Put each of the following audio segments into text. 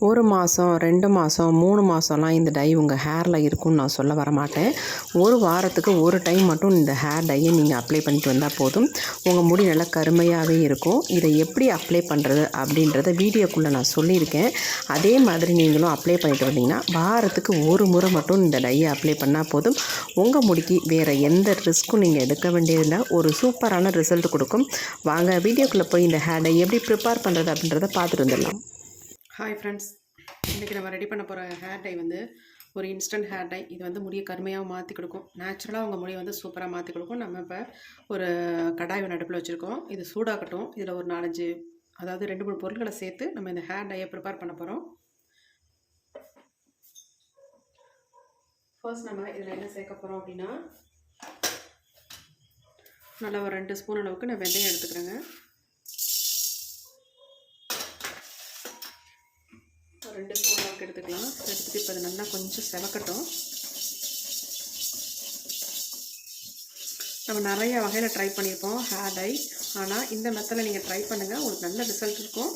1 மாதம் 2 மாதம் 3 மாதம்லாம் இந்த டை உங்கள் ஹேரில் இருக்கும்னு நான் சொல்ல வரமாட்டேன். ஒரு வாரத்துக்கு ஒரு டைம் மட்டும் இந்த ஹேர் டையை நீங்கள் அப்ளை பண்ணிட்டு வந்தால் போதும். உங்கள் முடி நல்லா கருமையாகவே இருக்கும். இதை எப்படி அப்ளை பண்ணுறது அப்படின்றத வீடியோக்குள்ளே நான் சொல்லியிருக்கேன். அதே மாதிரி நீங்களும் அப்ளை பண்ணிட்டு வந்தீங்கன்னா வாரத்துக்கு ஒரு முறை மட்டும் இந்த டையை அப்ளை பண்ணால் போதும். உங்கள் முடிக்கு வேறு எந்த ரிஸ்க்கும் நீங்கள் எடுக்க வேண்டியதில்லை. ஒரு சூப்பரான ரிசல்ட் கொடுக்கும். வாங்க வீடியோக்குள்ளே போய் இந்த ஹேர் டை எப்படி ப்ரிப்பேர் பண்ணுறது அப்படின்றத பார்த்துட்டு வந்துடலாம். ஹாய் ஃப்ரெண்ட்ஸ், இன்றைக்கி நம்ம ரெடி பண்ண போகிற ஹேர் டை வந்து ஒரு இன்ஸ்டன்ட் ஹேர் டை. இது வந்து முடியை கருமையாக மாற்றி கொடுக்கும். நேச்சுரலாக உங்கள் முடியை வந்து சூப்பராக மாற்றி கொடுக்கும். நம்ம இப்போ ஒரு கடாய் ஒன்று அடுப்பில் வச்சுருக்கோம். இது சூடாகட்டும். இதில் ஒரு 4-5 அதாவது 2-3 பொருட்களை சேர்த்து நம்ம இந்த ஹேர் டையை ப்ரிப்பேர் பண்ண போகிறோம். ஃபர்ஸ்ட் நம்ம இதில் என்ன சேர்க்க போகிறோம் அப்படின்னா, நல்லா ஒரு 2 ஸ்பூன் அளவுக்கு நான் வெந்தயம் எடுத்துக்கிறேங்க. 2 ஸ்பூன் அளவுக்கு எடுத்துக்கலாம். எடுத்துகிட்டு இப்போ அது நல்லா கொஞ்சம் செவக்கட்டும். நம்ம நிறைய வகையில் ட்ரை பண்ணியிருப்போம் ஹேர் டை. ஆனால் இந்த மெத்தடில் நீங்கள் ட்ரை பண்ணுங்கள், உங்களுக்கு நல்ல ரிசல்ட் இருக்கும்.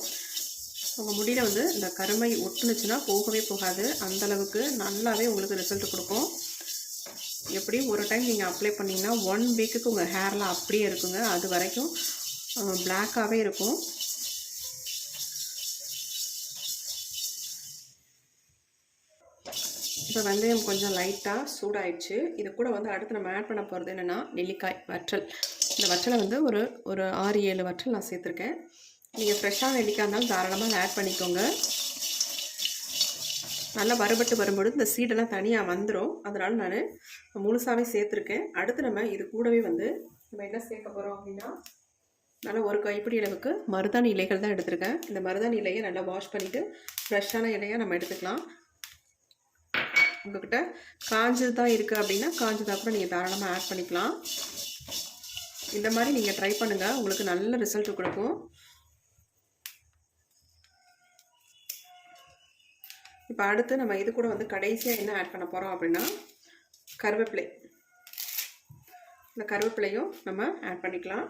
உங்கள் முடியில் வந்து இந்த கருமை ஒட்டுனுச்சுன்னா போகவே போகாது. அந்தளவுக்கு நல்லாவே உங்களுக்கு ரிசல்ட் கொடுக்கும். எப்படி ஒரு டைம் நீங்கள் அப்ளை பண்ணிங்கன்னா 1 வீக்குக்கு உங்கள் ஹேர்லாம் அப்படியே இருக்குங்க. அது வரைக்கும் பிளாக்காகவே இருக்கும். இப்போ வெந்தயம் கொஞ்சம் லைட்டாக சூடாயிடுச்சு. இது கூட வந்து அடுத்து நம்ம ஆட் பண்ண போகிறது என்னென்னா நெல்லிக்காய் வற்றல். இந்த வற்றலை வந்து ஒரு 6-7 வற்றல் நான் சேர்த்துருக்கேன். நீங்கள் ஃப்ரெஷ்ஷாக நெல்லிக்காய் இருந்தாலும் தாராளமாக ஆட் பண்ணிக்கோங்க. நல்லா வறுபட்டு வரும்பொழுது இந்த சீடெல்லாம் தனியாக வந்துடும். அதனால் நான் முழுசாகவே சேர்த்துருக்கேன். அடுத்து நம்ம இது கூடவே வந்து நம்ம என்ன சேர்க்க போகிறோம் அப்படின்னா, நல்லா ஒரு கைப்பிடி அளவுக்கு மருதாணி இலைகள் தான் எடுத்திருக்கேன். இந்த மருதாணி இலையை நல்லா வாஷ் பண்ணிவிட்டு ஃப்ரெஷ்ஷான இலையாக நம்ம எடுத்துக்கலாம். உங்கள்கிட்ட காஞ்சது தான் இருக்குது அப்படின்னா காஞ்சதாக கூட நீங்கள் தாராளமாக ஆட் பண்ணிக்கலாம். இந்த மாதிரி நீங்கள் ட்ரை பண்ணுங்கள், உங்களுக்கு நல்ல ரிசல்ட் கொடுக்கும். இப்போ அடுத்து நம்ம இது கூட வந்து கடைசியாக என்ன ஆட் பண்ண போகிறோம் அப்படின்னா கருவேப்பிலை. இந்த கருவேப்பிலையும் நம்ம ஆட் பண்ணிக்கலாம்.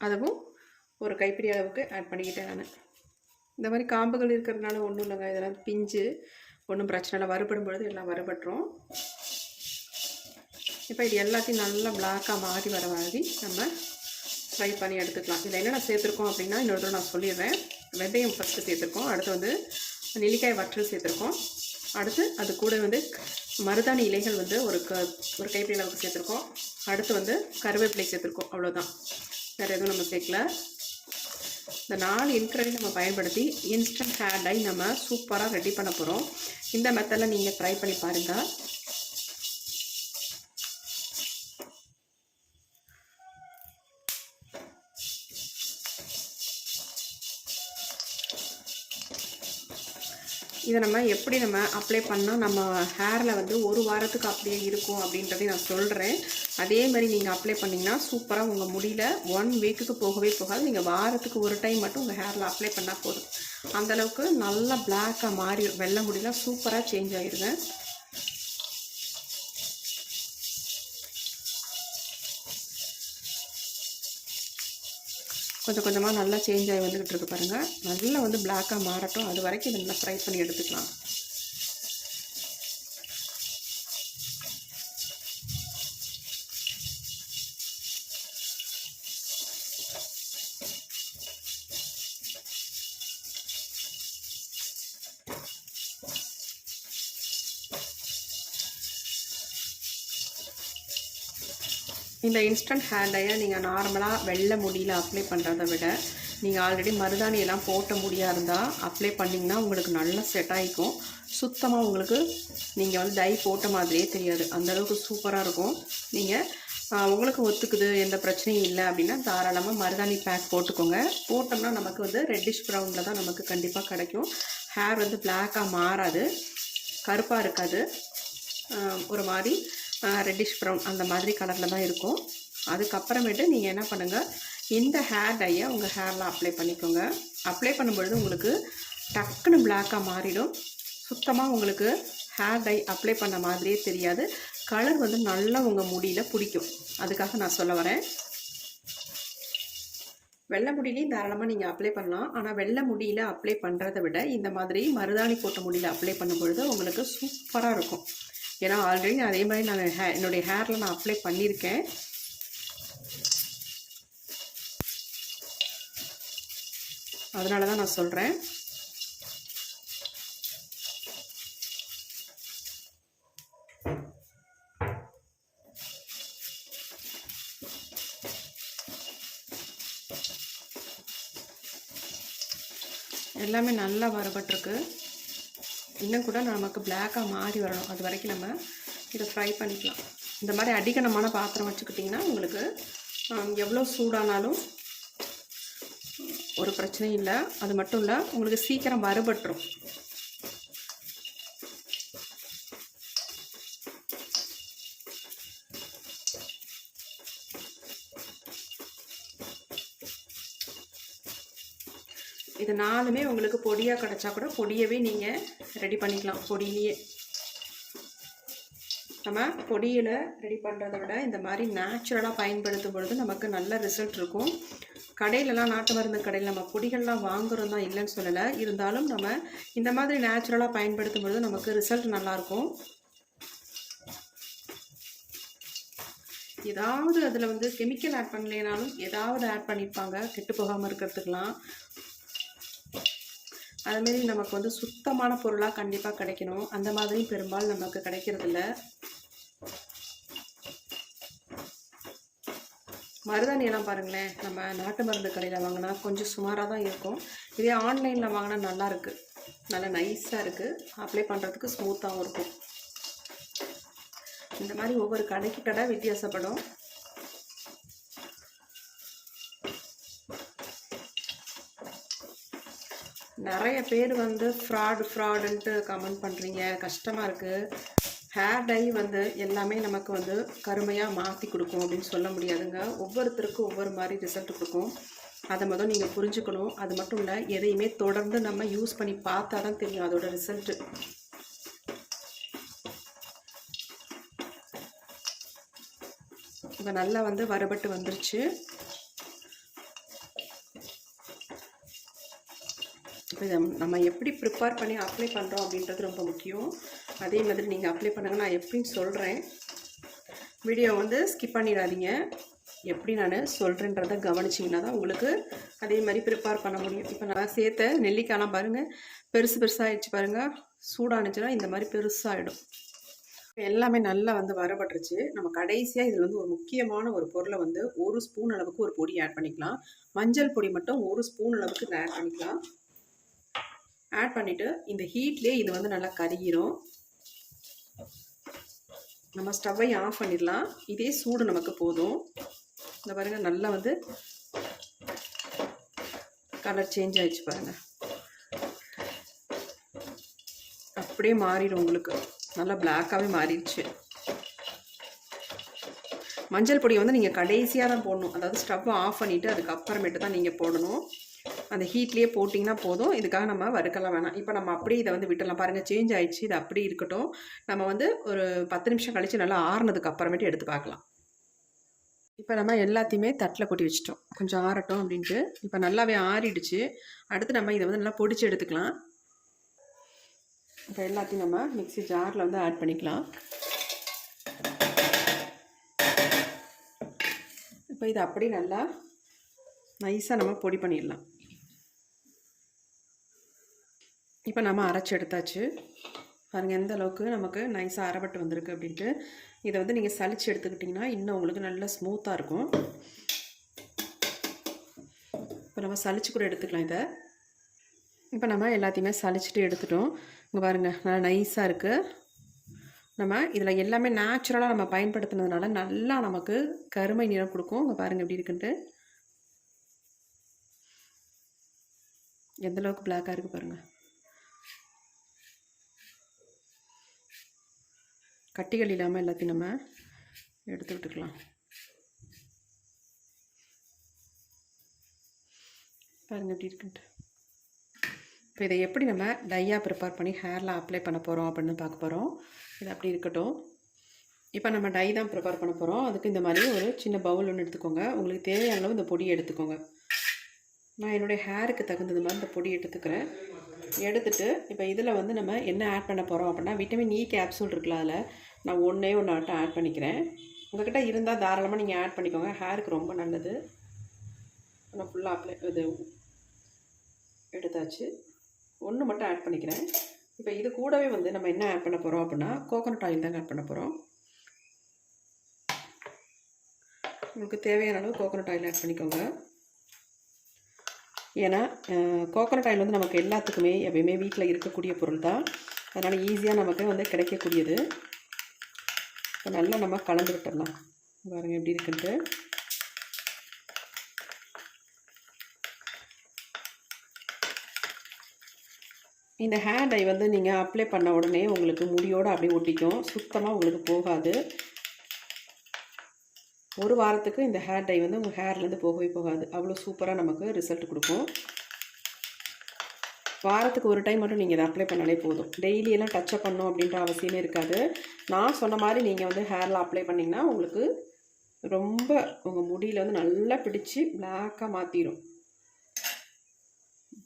அதுவும் ஒரு கைப்பிடி அளவுக்கு ஆட் பண்ணிக்கிட்டேன் நான். இந்த மாதிரி காம்புகள் இருக்கிறதுனால ஒன்றும் இல்லைங்க, இதெல்லாம் பிஞ்சு ஒன்றும் பிரச்சனை இல்லை. வறுபடும் பொழுது எல்லாம் வறுபட்டுரும். இப்போ இது எல்லாத்தையும் நல்லா பிளாக்காக மாறி வர மாதிரி நம்ம ஃப்ரை பண்ணி எடுத்துக்கலாம். இதில் என்னென்ன சேர்த்துருக்கோம் அப்படின்னா இன்னொரு தடவை நான் சொல்லிடுறேன். வெந்தயம் ஃபஸ்ட்டு சேர்த்துருக்கோம். அடுத்து வந்து நெல்லிக்காய் வற்றல் சேர்த்துருக்கோம். அடுத்து அது கூட வந்து மருதாணி இலைகள் வந்து ஒரு கைப்பிடி அளவுக்கு சேர்த்துருக்கோம். அடுத்து வந்து கருவேப்பிலை சேர்த்துருக்கோம். அவ்வளோதான், வேறு எதுவும் நம்ம சேர்க்கல. இந்த 4 இன்க்ரீடியன்ட் நம்ம பயன்படுத்தி இன்ஸ்டன்ட் ஹேர் டை நம்ம சூப்பராக ரெடி பண்ண போகிறோம். இந்த மெத்தடில் நீங்கள் ட்ரை பண்ணி பாருங்கள். இதை நம்ம எப்படி நம்ம அப்ளை பண்ணால் நம்ம ஹேரில் வந்து ஒரு வாரத்துக்கு அப்படியே இருக்கும் அப்படின்றதையும் நான் சொல்கிறேன். அதே மாதிரி நீங்கள் அப்ளை பண்ணிங்கன்னா சூப்பராக உங்கள் முடியல 1 வீக்குக்கு போகவே போகாது. நீங்கள் வாரத்துக்கு ஒரு டைம் மட்டும் உங்கள் ஹேரில் அப்ளை பண்ணால் போதும். அந்தளவுக்கு நல்லா பிளாக்காக மாறி வெள்ளை முடியலாம் சூப்பராக சேஞ்ச் ஆகிருங்க. கொஞ்சம் கொஞ்சமாக நல்லா சேஞ்ச் ஆகி வந்துக்கிட்டு இருக்கு பாருங்கள். நல்லா வந்து பிளாக்காக மாறட்டும். அது வரைக்கும் இதை நல்லா ஃப்ரை பண்ணி எடுத்துக்கலாம். இந்த இன்ஸ்டன்ட் ஹேர் டையை நீங்கள் நார்மலாக வெள்ளை முடியில் அப்ளை பண்ணுறதை விட நீங்கள் ஆல்ரெடி மருதாணியெல்லாம் போட்ட முடியாக இருந்தால் அப்ளை பண்ணிங்கன்னா உங்களுக்கு நல்லா செட் ஆகிக்கும். சுத்தமாக உங்களுக்கு நீங்கள் வந்து டை போட்ட மாதிரியே தெரியாது. அந்தளவுக்கு சூப்பராக இருக்கும். நீங்கள் உங்களுக்கு ஒத்துக்குது, எந்த பிரச்சனையும் இல்லை அப்படின்னா தாராளமாக மருதாணி பேக் போட்டுக்கோங்க. போட்டோம்னா நமக்கு வந்து ரெட்டிஷ் ப்ரௌனில் தான் நமக்கு கண்டிப்பாக கிடைக்கும். ஹேர் வந்து பிளாக்காக மாறாது, கருப்பாக இருக்காது, ஒரு மாதிரி ரெட்டிஷ் ப்ரௌன் அந்த மாதிரி கலரில் தான் இருக்கும். அதுக்கப்புறமேட்டு நீங்கள் என்ன பண்ணுங்கள், இந்த ஹேர் டையை உங்கள் ஹேரில் அப்ளை பண்ணிக்கோங்க. அப்ளை பண்ணும்பொழுது உங்களுக்கு டக்குன்னு பிளாக்காக மாறிடும். சுத்தமாக உங்களுக்கு ஹேர் டை அப்ளை பண்ண மாதிரியே தெரியாது. கலர் வந்து நல்லா உங்கள் முடியில் பிடிக்கும். அதுக்காக நான் சொல்ல வரேன். வெள்ளை முடியிலையும் தாராளமாக நீங்கள் அப்ளை பண்ணலாம். ஆனால் வெள்ளை முடியில் அப்ளை பண்ணுறதை விட இந்த மாதிரி மருதாணி போட்ட முடியில் அப்ளை பண்ணும்பொழுது உங்களுக்கு சூப்பராக இருக்கும். ஏன்னா ஆல்ரெடி நான் அதே மாதிரி நான் என்னுடைய ஹேரில் நான் அப்ளை பண்ணியிருக்கேன். அதனால தான் நான் சொல்கிறேன். எல்லாமே நல்லா வறுபட்டிருக்கு. இன்னும் கூட நமக்கு பிளாக்காக மாறி வரணும். அது வரைக்கும் நம்ம இதை ஃப்ரை பண்ணிக்கலாம். இந்த மாதிரி அடிக்கணமான பாத்திரம் வச்சுக்கிட்டிங்கன்னா உங்களுக்கு எவ்வளோ சூடானாலும் ஒரு பிரச்சனையும் இல்லை. அது மட்டும் இல்லை, உங்களுக்கு சீக்கிரம் வறுபட்டுரும். இது 4மே உங்களுக்கு பொடியாக கிடச்சா கூட பொடியவே நீங்கள் ரெடி பண்ணிக்கலாம். பொடியிலேயே நம்ம பொடியில் ரெடி பண்ணுறதை விட இந்த மாதிரி நேச்சுரலாக பயன்படுத்தும் பொழுது நமக்கு நல்ல ரிசல்ட் இருக்கும். கடையிலலாம் நாட்டு மருந்து கடையில் நம்ம பொடிகள்லாம் வாங்குறோம் தான், இல்லைன்னு சொல்லலை. இருந்தாலும் நம்ம இந்த மாதிரி நேச்சுரலாக பயன்படுத்தும் பொழுது நமக்கு ரிசல்ட் நல்லாயிருக்கும். ஏதாவது அதில் வந்து கெமிக்கல் ஆட் பண்ணலைனாலும் ஏதாவது ஆட் பண்ணியிருப்பாங்க கெட்டு போகாமல் இருக்கிறதுக்கெலாம். அதுமாரி நமக்கு வந்து சுத்தமான பொருளாக கண்டிப்பாக கிடைக்கணும். அந்த மாதிரி பெரும்பாலும் நமக்கு கிடைக்கிறதில்ல. மருதாணியெல்லாம் பாருங்களேன், நம்ம நாட்டு மருந்து கடையில் வாங்கினா கொஞ்சம் சுமாராக தான் இருக்கும். இதே ஆன்லைனில் வாங்கினா நல்லா இருக்குது, நல்லா நைஸாக இருக்குது, அப்ளை பண்ணுறதுக்கு ஸ்மூத்தாகவும் இருக்கும். இந்த மாதிரி ஒவ்வொரு கடைக்கு கடை வித்தியாசப்படும். நிறைய பேர் வந்து ஃப்ராடுன்ட்டு கமெண்ட் பண்ணுறீங்க, கஷ்டமாக இருக்குது. ஹேர் டை வந்து எல்லாமே நமக்கு வந்து கருமையாக மாற்றி கொடுக்கும் அப்படின்னு சொல்ல முடியாதுங்க. ஒவ்வொருத்தருக்கும் ஒவ்வொரு மாதிரி ரிசல்ட் கொடுக்கும். அதை முதல் நீங்கள் புரிஞ்சுக்கணும். அது மட்டும் இல்லை, எதையுமே தொடர்ந்து நம்ம யூஸ் பண்ணி பார்த்தா தான் தெரியும் அதோட ரிசல்ட்டு. இப்போ நல்லா வந்து வறுபட்டு வந்துருச்சு. இப்போ இதை நம்ம எப்படி ப்ரிப்பேர் பண்ணி அப்ளை பண்ணுறோம் அப்படின்றது ரொம்ப முக்கியம். அதே மாதிரி நீங்கள் அப்ளை பண்ணுங்க, நான் எப்படின்னு சொல்கிறேன். வீடியோ வந்து ஸ்கிப் பண்ணிடாதீங்க. எப்படி நான் சொல்கிறேன்றதை கவனிச்சிங்கன்னா தான் உங்களுக்கு அதே மாதிரி ப்ரிப்பேர் பண்ண முடியும். இப்போ நான் சேர்த்த நெல்லிக்காயெலாம் பாருங்கள், பெருசாகிடுச்சு பாருங்கள். சூடானுச்சுன்னா இந்த மாதிரி பெருசாகிடும். எல்லாமே நல்லா வந்து வறுபட்டுருச்சு. நம்ம கடைசியாக இதில் வந்து ஒரு முக்கியமான ஒரு பொருளை வந்து 1 ஸ்பூன் அளவுக்கு ஒரு பொடி ஆட் பண்ணிக்கலாம். மஞ்சள் பொடி மட்டும் 1 ஸ்பூன் அளவுக்கு ஆட் பண்ணிக்கலாம். ஆட் பண்ணிவிட்டு இந்த ஹீட்லேயே இது வந்து நல்லா கருகிரும். நம்ம ஸ்டவ்வை ஆஃப் பண்ணிடலாம். இதே சூடு நமக்கு போதும். இந்த பாருங்கள், நல்லா வந்து கலர் சேஞ்ச் ஆகிடுச்சு பாருங்கள். அப்படியே மாறிடும் உங்களுக்கு, நல்லா பிளாக்காகவே மாறிடுச்சு. மஞ்சள் பொடியை வந்து நீங்கள் கடைசியாக தான் போடணும். அதாவது ஸ்டவ்வை ஆஃப் பண்ணிவிட்டு அதுக்கப்புறமேட்டு தான் நீங்கள் போடணும். அந்த ஹீட்லேயே போட்டிங்கன்னா போதும். இதுக்காக நம்ம வறுக்கலாம் வேணாம். இப்போ நம்ம அப்படியே இதை வந்து விட்டுடலாம். பாருங்கள், சேஞ்ச் ஆகிடுச்சு. இது அப்படி இருக்கட்டும். நம்ம வந்து ஒரு 10 நிமிஷம் கழித்து நல்லா ஆறுனதுக்கு அப்புறமேட்டு எடுத்து பார்க்கலாம். இப்போ நம்ம எல்லாத்தையுமே தட்டில் கொட்டி வச்சிட்டோம், கொஞ்சம் ஆறட்டும் அப்படின்ட்டு. இப்போ நல்லாவே ஆறிடுச்சு. அடுத்து நம்ம இதை வந்து நல்லா பொடிச்சு எடுத்துக்கலாம். இப்போ எல்லாத்தையும் நம்ம மிக்ஸி ஜாரில் வந்து ஆட் பண்ணிக்கலாம். இப்போ இதை அப்படி நல்லா நைஸாக நம்ம பொடி பண்ணிடலாம். இப்போ நம்ம அரைச்சி எடுத்தாச்சு. பாருங்கள் எந்த அளவுக்கு நமக்கு நைஸாக அரைப்பட்டு வந்திருக்கு அப்படின்ட்டு. இதை வந்து நீங்கள் சலிச்சு எடுத்துக்கிட்டிங்கன்னா இன்னும் உங்களுக்கு நல்லா ஸ்மூத்தாக இருக்கும். இப்போ நம்ம சலிச்சு கூட எடுத்துக்கலாம் இதை. இப்போ நம்ம எல்லாத்தையுமே சலிச்சுட்டு எடுத்துட்டோம். இங்கே பாருங்கள், நல்லா நைஸாக இருக்குது. நம்ம இதில் எல்லாமே நேச்சுரலாக நம்ம பயன்படுத்துனதுனால நல்லா நமக்கு கருமை நிறம் கொடுக்கும். இங்கே பாருங்கள் எப்படி இருக்குன்ட்டு. எந்தளவுக்கு பிளாக்காக இருக்குது பாருங்கள். கட்டிகள் இல்லாமல் எல்லாத்தையும் நம்ம எடுத்து விட்டுக்கலாம். பாருங்கள் எப்படி இருக்குன்ட்டு. இப்போ இதை எப்படி நம்ம டையாக ப்ரிப்பேர் பண்ணி ஹேரில் அப்ளை பண்ண போகிறோம் அப்படின்னு பார்க்க போகிறோம். இது அப்படி இருக்கட்டும். இப்போ நம்ம டை தான் ப்ரிப்பேர் பண்ண போகிறோம். அதுக்கு இந்த மாதிரி ஒரு சின்ன பவுல் ஒன்று எடுத்துக்கோங்க. உங்களுக்கு தேவையான அளவு இந்த பொடியை எடுத்துக்கோங்க. நான் என்னுடைய ஹேருக்கு தகுந்தது மாதிரி இந்த பொடி எடுத்துக்கிறேன். எடுத்துகிட்டு இப்போ இதில் வந்து நம்ம என்ன ஆட் பண்ண போகிறோம் அப்படின்னா, விட்டமின் இ கேப்சூல் இருக்குல்ல, அதில் நான் ஒன்றே ஒன்று மட்டும் ஆட் பண்ணிக்கிறேன். உங்கள்கிட்ட இருந்தால் தாராளமாக நீங்கள் ஆட் பண்ணிக்கோங்க, ஹேருக்கு ரொம்ப நல்லது. நான் ஃபுல்லாக இது எடுத்தாச்சு. ஒன்று மட்டும் ஆட் பண்ணிக்கிறேன். இப்போ இது கூடவே வந்து நம்ம என்ன ஆட் பண்ண போகிறோம் அப்படின்னா, கோகோனட் ஆயில் தாங்க ஆட் பண்ண போகிறோம். உங்களுக்கு தேவையான அளவு கோகோனட் ஆயில் ஆட் பண்ணிக்கோங்க. ஏன்னா கோகோனட் ஆயில் வந்து நமக்கு எல்லாத்துக்குமே எப்பயுமே வீட்டில் இருக்கக்கூடிய பொருள் தான். அதனால் ஈஸியாக நமக்கு வந்து கிடைக்கக்கூடியது. இப்போ நல்லா நம்ம கலந்து விட்டுடலாம். பாருங்கள் எப்படி இருக்குன்ட்டு. இந்த ஹேர் டை வந்து நீங்கள் அப்ளை பண்ண உடனே உங்களுக்கு முடியோடு அப்படியே ஒட்டிக்கும், சுத்தமாக உங்களுக்கு போகாது. ஒரு வாரத்துக்கு இந்த ஹேர் டை வந்து உங்கள் ஹேர்லேருந்து போகவே போகாது. அவ்வளோ சூப்பராக நமக்கு ரிசல்ட் கொடுக்கும். வாரத்துக்கு ஒரு டைம் மட்டும் நீங்கள் இதை அப்ளை பண்ணாலே போதும். டெய்லியெல்லாம் டச்சப் பண்ணணும் அப்படின்ற அவசியமே இருக்காது. நான் சொன்ன மாதிரி நீங்கள் வந்து ஹேரில் அப்ளை பண்ணிங்கன்னா உங்களுக்கு ரொம்ப உங்கள் முடியில் வந்து நல்லா பிடிச்சி பிளாக்காக மாற்றிடும்.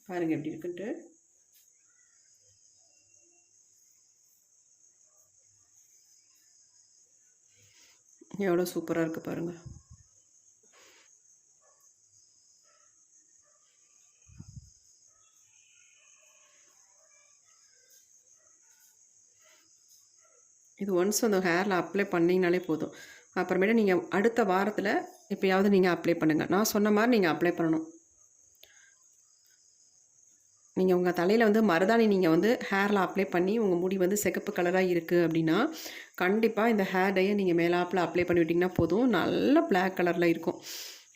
பாருங்கள் எப்படி இருக்குன்ட்டு. எவ்வளோ சூப்பராக இருக்குது பாருங்கள். இது ஒன்ஸ் அந்த ஹேரில் அப்ளை பண்ணிங்கனாலே போதும். அப்புறமேட்டு நீங்கள் அடுத்த வாரத்தில் எப்போயாவது நீங்கள் அப்ளை பண்ணுங்கள். நான் சொன்ன மாதிரி நீங்கள் அப்ளை பண்ணணும். நீங்கள் உங்கள் தலையில் வந்து மருதாணி நீங்கள் வந்து ஹேரில் அப்ளை பண்ணி உங்கள் முடி வந்து சிகப்பு கலராக இருக்குது அப்படின்னா, கண்டிப்பாக இந்த ஹேர் டையை நீங்கள் மேலாப்பில் அப்ளை பண்ணி விட்டிங்கன்னா போதும், நல்ல பிளாக் கலரில் இருக்கும்.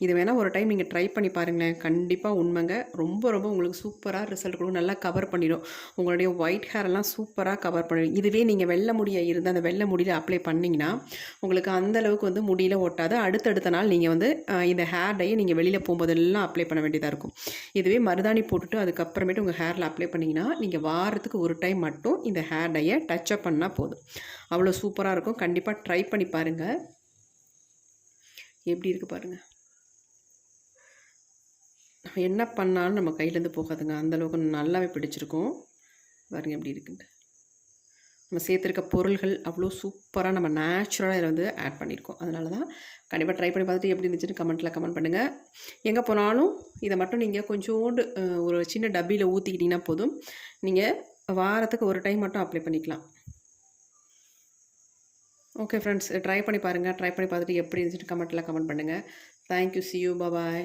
இது வேணால் ஒரு டைம் நீங்கள் ட்ரை பண்ணி பாருங்களேன். கண்டிப்பாக உண்மைங்க. ரொம்ப ரொம்ப உங்களுக்கு சூப்பராக ரிசல்ட் கொடுக்கும். நல்லா கவர் பண்ணிடும். உங்களுடைய ஒயிட் ஹேரெல்லாம் சூப்பராக கவர் பண்ணிடும். இதுவே நீங்கள் வெள்ளை முடியை இருந்து அந்த வெள்ளை முடியில் அப்ளை பண்ணிங்கன்னா உங்களுக்கு அந்தளவுக்கு வந்து முடியில் ஒட்டாது. அடுத்தடுத்த நாள் நீங்கள் வந்து இந்த ஹேர் டையை நீங்கள் வெளியில் போகும்போதெல்லாம் அப்ளை பண்ண வேண்டியதாக இருக்கும். இதுவே மருதாணி போட்டுட்டு அதுக்கப்புறமேட்டு உங்கள் ஹேரில் அப்ளை பண்ணிங்கன்னா நீங்கள் வாரத்துக்கு ஒரு டைம் மட்டும் இந்த ஹேர் டையை டச்சப் பண்ணால் போதும். அவ்வளோ சூப்பராக இருக்கும். கண்டிப்பாக ட்ரை பண்ணி பாருங்கள். எப்படி இருக்குது பாருங்கள். நம்ம என்ன பண்ணாலும் நம்ம கையிலேருந்து போகாதுங்க. அந்தளவுக்கு நல்லாவே பிடிச்சிருக்கும். பாருங்கள் எப்படி இருக்குங்க. நம்ம சேர்த்துருக்க பொருள்கள் அவ்வளோ சூப்பராக நம்ம நேச்சுரலாக இதில் வந்து ஆட் பண்ணியிருக்கோம். அதனால தான் கண்டிப்பாக ட்ரை பண்ணி பார்த்துட்டு எப்படி இருந்துச்சுன்னு கமெண்ட்டில் கமெண்ட் பண்ணுங்கள். எங்கே போனாலும் இதை மட்டும் நீங்கள் கொஞ்சோண்டு ஒரு சின்ன டப்பியில் ஊற்றிக்கிட்டிங்கன்னா போதும். நீங்கள் வாரத்துக்கு ஒரு டைம் மட்டும் அப்ளை பண்ணிக்கலாம். ஓகே ஃப்ரெண்ட்ஸ், ட்ரை பண்ணி பாருங்கள். ட்ரை பண்ணி பார்த்துட்டு எப்படி இருந்துச்சுன்னு கமெண்ட்டில் கமெண்ட் பண்ணுங்கள். Thank you. See you. Bye bye.